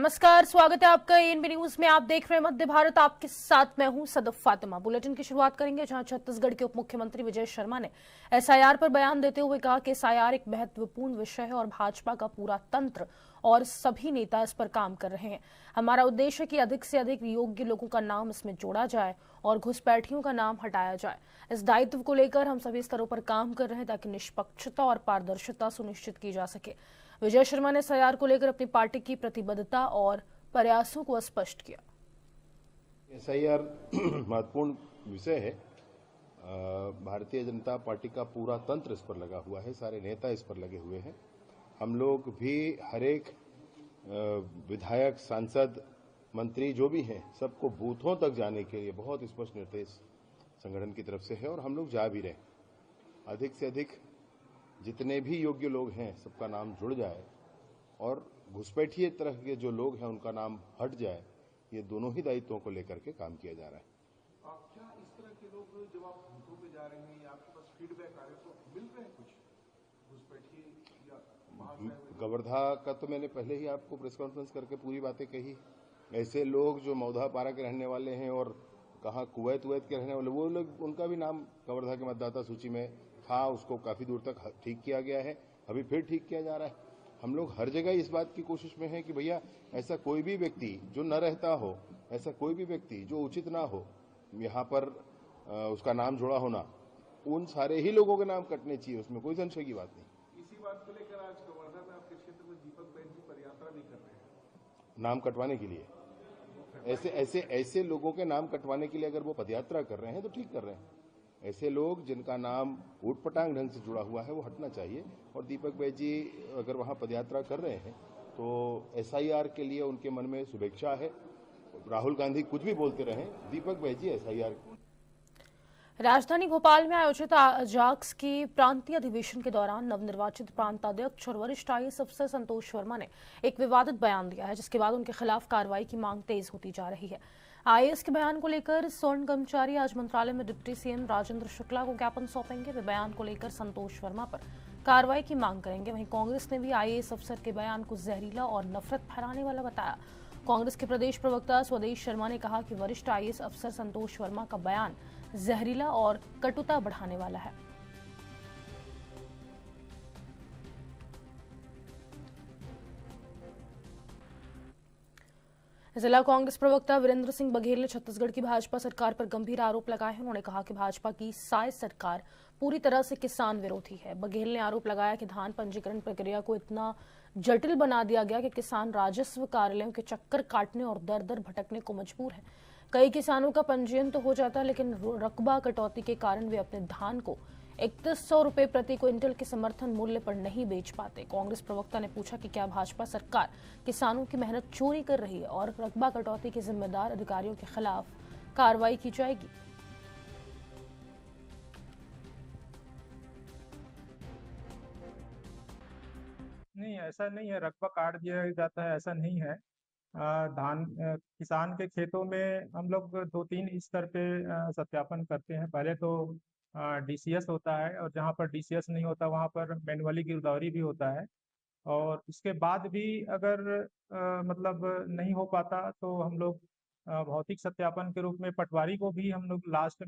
नमस्कार, स्वागत है आपका एएनबी न्यूज में। आप देख रहे हैं मध्य भारत, आपके साथ मैं हूं सदफ फातिमा। बुलेटिन की शुरुआत करेंगे जहां छत्तीसगढ़ के उप मुख्यमंत्री विजय शर्मा ने एसआईआर पर बयान देते हुए कहा कि एसआईआर एक महत्वपूर्ण विषय है और भाजपा का पूरा तंत्र और सभी नेता इस पर काम कर रहे हैं। हमारा उद्देश्य है कि अधिक से अधिक योग्य लोगों का नाम इसमें जोड़ा जाए और घुसपैठियों का नाम हटाया जाए। इस दायित्व को लेकर हम सभी स्तरों पर काम कर रहे हैं ताकि निष्पक्षता और पारदर्शिता सुनिश्चित की जा सके। विजय शर्मा ने एसआईआर को लेकर अपनी पार्टी की प्रतिबद्धता और प्रयासों को स्पष्ट किया। एसआईआर महत्वपूर्ण विषय है। भारतीय जनता पार्टी का पूरा तंत्र इस पर लगा हुआ है, सारे नेता इस पर लगे हुए हैं। हम लोग भी हर एक विधायक, सांसद, मंत्री जो भी हैं, सबको बूथों तक जाने के लिए बहुत स्पष्ट निर्देश संगठन की तरफ से है और हम लोग जा भी रहे। अधिक से अधिक जितने भी योग्य लोग हैं सबका नाम जुड़ जाए और घुसपैठिए तरह के जो लोग हैं उनका नाम हट जाए। ये दोनों ही दायित्वों को लेकर के काम किया जा रहा है। क्या इस तरह के लोग जब आप बूथों पे जा रहे हैं या आपके पास फीडबैक आ रहे हैं तो मिल रहे हैं कुछ घुसपैठिए या कवर्धा का तो मैंने पहले ही आपको प्रेस कॉन्फ्रेंस करके पूरी बातें कही। ऐसे लोग जो मौधापारा के रहने वाले हैं और कहाँ कुवैत के रहने वाले, वो लोग, उनका भी नाम कवर्धा के मतदाता सूची में था। उसको काफी दूर तक ठीक किया गया है, अभी फिर ठीक किया जा रहा है। हम लोग हर जगह इस बात की कोशिश में हैं कि भैया ऐसा कोई भी व्यक्ति जो न रहता हो, ऐसा कोई भी व्यक्ति जो उचित ना हो, यहाँ पर उसका नाम जुड़ा होना, उन सारे ही लोगों के नाम कटने चाहिए, उसमें कोई संशय की बात नहीं। इसी बात को लेकर आज कवर्धा में आपके क्षेत्र में दीपक बैन जी पदयात्रा भी कर रहे हैं नाम कटवाने के लिए। ऐसे लोगों के नाम कटवाने के लिए अगर वो पदयात्रा कर रहे हैं तो ठीक कर रहे हैं। ऐसे लोग जिनका नाम ऊटपटांग ढंग से जुड़ा हुआ है वो हटना चाहिए। और दीपक बैन जी अगर वहां पदयात्रा कर रहे हैं तो एसआईआर के लिए उनके मन में शुभेच्छा है। राहुल गांधी कुछ भी बोलते रहे, दीपक बैन जी एसआईआर। राजधानी भोपाल में आयोजित जाक्स की प्रांतीय अधिवेशन के दौरान नवनिर्वाचित प्रांताध्यक्ष और वरिष्ठ आईएएस अफसर संतोष वर्मा ने एक विवादित बयान दिया है, जिसके बाद उनके खिलाफ कार्रवाई की मांग तेज होती जा रही है। आईएएस के बयान को लेकर स्वर्ण कर्मचारी आज मंत्रालय में डिप्टी सीएम राजेंद्र शुक्ला को ज्ञापन सौंपेंगे। वे बयान को लेकर संतोष वर्मा पर कार्रवाई की मांग करेंगे। वहीं कांग्रेस ने भी आईएएस अफसर के बयान को जहरीला और नफरत फैलाने वाला बताया। कांग्रेस के प्रदेश प्रवक्ता स्वदेश शर्मा ने कहा कि वरिष्ठ आईएएस अफसर संतोष वर्मा का बयान जहरीला और कटुता बढ़ाने वाला है। जिला कांग्रेस प्रवक्ता वीरेंद्र सिंह बघेल ने छत्तीसगढ़ की भाजपा सरकार पर गंभीर आरोप लगाए हैं। उन्होंने कहा कि भाजपा की साय सरकार पूरी तरह से किसान विरोधी है। बघेल ने आरोप लगाया कि धान पंजीकरण प्रक्रिया को इतना जटिल बना दिया गया कि किसान राजस्व कार्यालयों के चक्कर काटने और दर दर भटकने को मजबूर है। कई किसानों का पंजीयन तो हो जाता है, लेकिन रकबा कटौती के कारण वे अपने धान को 3100 रुपए प्रति क्विंटल के समर्थन मूल्य पर नहीं बेच पाते। कांग्रेस प्रवक्ता ने पूछा कि क्या भाजपा सरकार किसानों की मेहनत चोरी कर रही है और रकबा कटौती के जिम्मेदार अधिकारियों के खिलाफ कार्रवाई की जाएगी। नहीं, ऐसा नहीं है, रकबा काट दिया जाता है, ऐसा नहीं है। किसान के खेतों में हम लोग 2-3 स्तर पे सत्यापन करते हैं। पहले तो डीसीएस होता है और जहाँ पर डीसीएस नहीं होता वहाँ पर मैनुअली गिरदावरी भी होता है। और उसके बाद भी अगर मतलब नहीं हो पाता तो हम लोग भौतिक सत्यापन के रूप में पटवारी को भी हम लोग लास्ट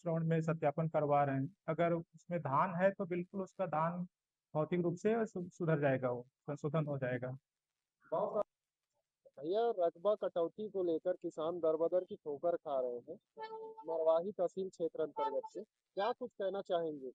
राउंड में सत्यापन करवा रहे हैं। अगर उसमें धान है तो बिल्कुल उसका धान भौतिक रूप से सुधर जाएगा, वो संशोधन हो जाएगा। भैया, रकबा कटौती को लेकर किसान दर-बदर की ठोकर खा रहे हैं मरवाही तहसील क्षेत्र अंतर्गत से, क्या कुछ कहना चाहेंगे?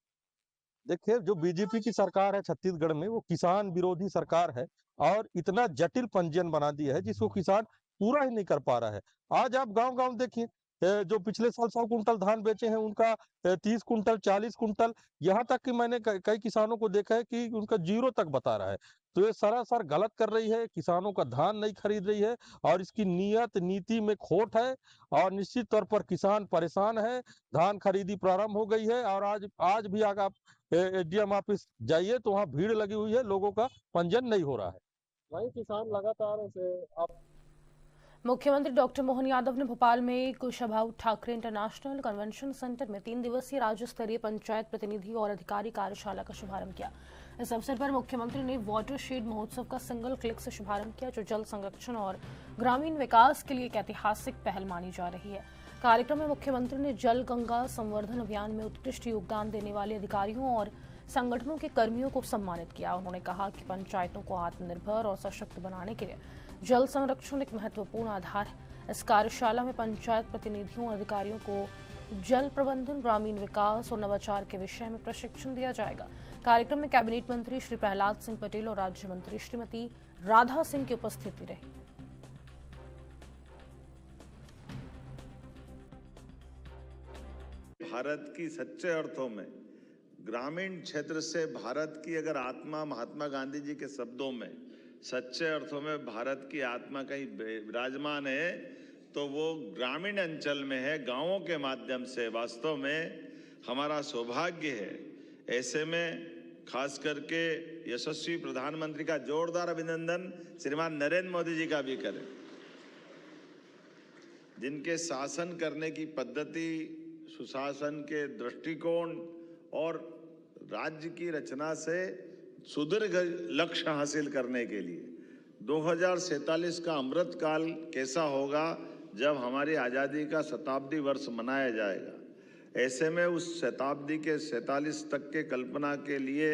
देखिए, जो बीजेपी की सरकार है छत्तीसगढ़ में, वो किसान विरोधी सरकार है और इतना जटिल पंजीयन बना दिया है जिसको किसान पूरा ही नहीं कर पा रहा है। आज आप गांव-गांव देखिए, जो पिछले साल 100 कुंटल धान बेचे हैं उनका 30 कुंटल, 40 कुंटल, यहाँ तक कि मैंने कई किसानों को देखा है कि उनका 0 तक बता रहा है। तो ये सरासर गलत कर रही है, किसानों का धान नहीं खरीद रही है और इसकी नीयत नीति में खोट है और निश्चित तौर पर किसान परेशान है। धान खरीदी प्रारंभ हो गई है और आज भी अगर आप एसडीएम ऑफिस जाइए तो वहाँ भीड़ लगी हुई है, लोगों का पंजीयन नहीं हो रहा है। वही किसान लगातार ऐसे आप मुख्यमंत्री डॉक्टर मोहन यादव ने भोपाल में Kushabhau Thackeray international convention centre में 3 दिवसीय राज्य स्तरीय पंचायत प्रतिनिधि और अधिकारी कार्यशाला का शुभारंभ किया। इस अवसर पर मुख्यमंत्री ने वाटर शेड महोत्सव का सिंगल क्लिक से शुभारंभ किया, जो जल संरक्षण और ग्रामीण विकास के लिए एक ऐतिहासिक पहल मानी जा रही है। कार्यक्रम में मुख्यमंत्री ने जल गंगा संवर्धन अभियान में उत्कृष्ट योगदान देने वाले अधिकारियों और संगठनों के कर्मियों को सम्मानित किया। उन्होंने कहा कि पंचायतों को आत्मनिर्भर और सशक्त बनाने के लिए जल संरक्षण एक महत्वपूर्ण आधार है। इस कार्यशाला में पंचायत प्रतिनिधियों और अधिकारियों को जल प्रबंधन, ग्रामीण विकास और नवाचार के विषय में प्रशिक्षण दिया जाएगा। कार्यक्रम में कैबिनेट मंत्री श्री प्रहलाद सिंह पटेल और राज्य मंत्री श्रीमती राधा सिंह की उपस्थिति रही। भारत की सच्चे अर्थों में ग्रामीण क्षेत्र से भारत की अगर आत्मा महात्मा गांधी जी के शब्दों में सच्चे अर्थों में भारत की आत्मा कहीं विराजमान है तो वो ग्रामीण अंचल में है, गांवों के माध्यम से। वास्तव में हमारा सौभाग्य है। ऐसे में खास करके यशस्वी प्रधानमंत्री का जोरदार अभिनंदन श्रीमान नरेंद्र मोदी जी का भी करें, जिनके शासन करने की पद्धति, सुशासन के दृष्टिकोण और राज्य की रचना से सुदीर्घ लक्ष्य हासिल करने के लिए 2047 का अमृत काल कैसा होगा जब हमारी आज़ादी का शताब्दी वर्ष मनाया जाएगा। ऐसे में उस शताब्दी के 47 तक के कल्पना के लिए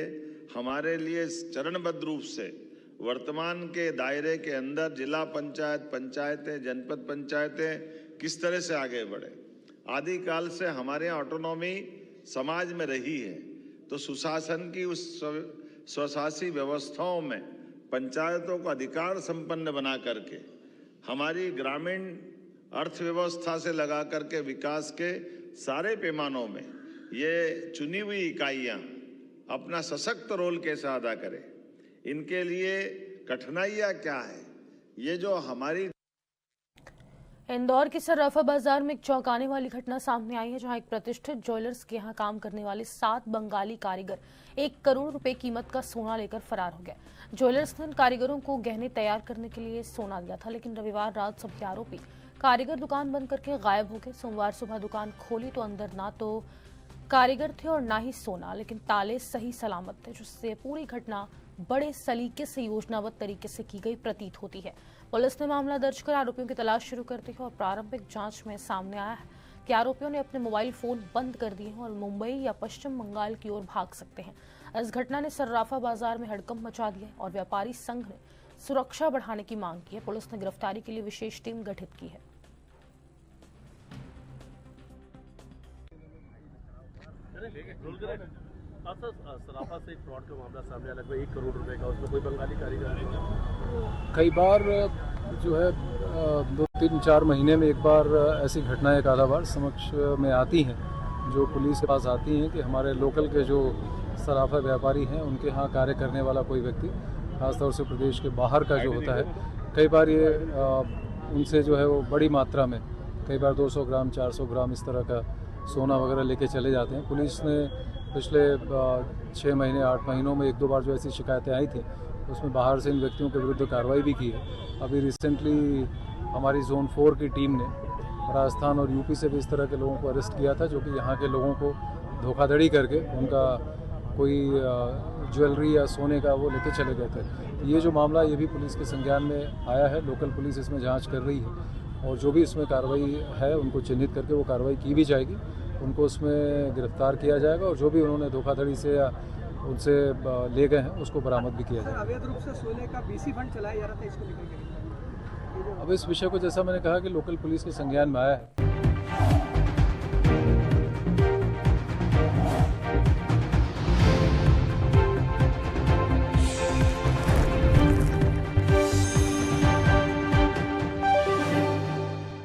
हमारे लिए चरणबद्ध रूप से वर्तमान के दायरे के अंदर जिला पंचायत, पंचायतें, जनपद पंचायतें किस तरह से आगे बढ़े। आदिकाल से हमारे यहाँ ऑटोनॉमी समाज में रही है, तो सुशासन की उस स्वशासी व्यवस्थाओं में पंचायतों को अधिकार संपन्न बना करके हमारी ग्रामीण अर्थव्यवस्था से लगा करके विकास के सारे पैमानों में ये चुनी हुई इकाइयां अपना सशक्त रोल कैसे अदा करें, इनके लिए कठिनाइयां क्या है, ये जो हमारी। इंदौर के सर्राफा बाजार में एक चौंकाने वाली घटना सामने आई है, जहां एक प्रतिष्ठित ज्वेलर्स के यहां काम करने वाले 7 बंगाली कारीगर 1 करोड़ रुपए कीमत का सोना लेकर फरार हो गए। ज्वेलर्स ने कारीगरों को गहने तैयार करने के लिए सोना दिया था, लेकिन रविवार रात सभी आरोपी कारीगर दुकान बंद करके गायब हो गए। सोमवार सुबह दुकान खोली तो अंदर ना तो कारीगर थे और ना ही सोना, लेकिन ताले सही सलामत थे, जिससे पूरी घटना बड़े सलीके से योजनाबद्ध तरीके से की गई प्रतीत होती है। पुलिस ने मामला दर्ज कर आरोपियों की तलाश शुरू कर दी है और प्रारंभिक जांच में सामने आया है कि आरोपियों ने अपने मोबाइल फोन बंद कर दिए हैं और मुंबई या पश्चिम बंगाल की ओर भाग सकते हैं। इस घटना ने सर्राफा बाजार में हड़कंप मचा दिया और व्यापारी संघ ने सुरक्षा बढ़ाने की मांग की है। पुलिस ने गिरफ्तारी के लिए विशेष टीम गठित की है। सराफा से एक फ्रॉड का मामला सामने आया, लगभग 1 करोड़ रुपए का, उसमें कोई बंगाली कारीगर। कई बार जो है 2-3-4 महीने में एक बार ऐसी घटनाएं एक आधा बार समक्ष में आती हैं, जो पुलिस के पास आती हैं कि हमारे लोकल के जो सराफा व्यापारी हैं उनके यहाँ कार्य करने वाला कोई व्यक्ति, खासतौर से प्रदेश के बाहर का जो होता है, कई बार ये उनसे जो है वो बड़ी मात्रा में, कई बार 200 ग्राम 400 ग्राम इस तरह का सोना वगैरह लेके चले जाते हैं। पुलिस ने पिछले 6 महीने 8 महीनों में 1-2 बार जो ऐसी शिकायतें आई थी, उसमें बाहर से इन व्यक्तियों के विरुद्ध कार्रवाई भी की है। अभी रिसेंटली हमारी जोन 4 की टीम ने राजस्थान और यूपी से भी इस तरह के लोगों को अरेस्ट किया था, जो कि यहाँ के लोगों को धोखाधड़ी करके उनका कोई ज्वेलरी या सोने का वो लेके चले गए थे। ये जो मामला ये भी पुलिस के संज्ञान में आया है। लोकल पुलिस इसमें जांच कर रही है और जो भी इसमें कार्रवाई है उनको चिन्हित करके वो कार्रवाई की भी जाएगी, उनको उसमें गिरफ्तार किया जाएगा और जो भी उन्होंने धोखाधड़ी से या उनसे ले गए हैं उसको बरामद भी किया जाएगा। अवैध रूप से सोने का बीसी फंड चलाया जा रहा था, इसको लेकर अब इस विषय को जैसा मैंने कहा कि लोकल पुलिस के संज्ञान में आया है।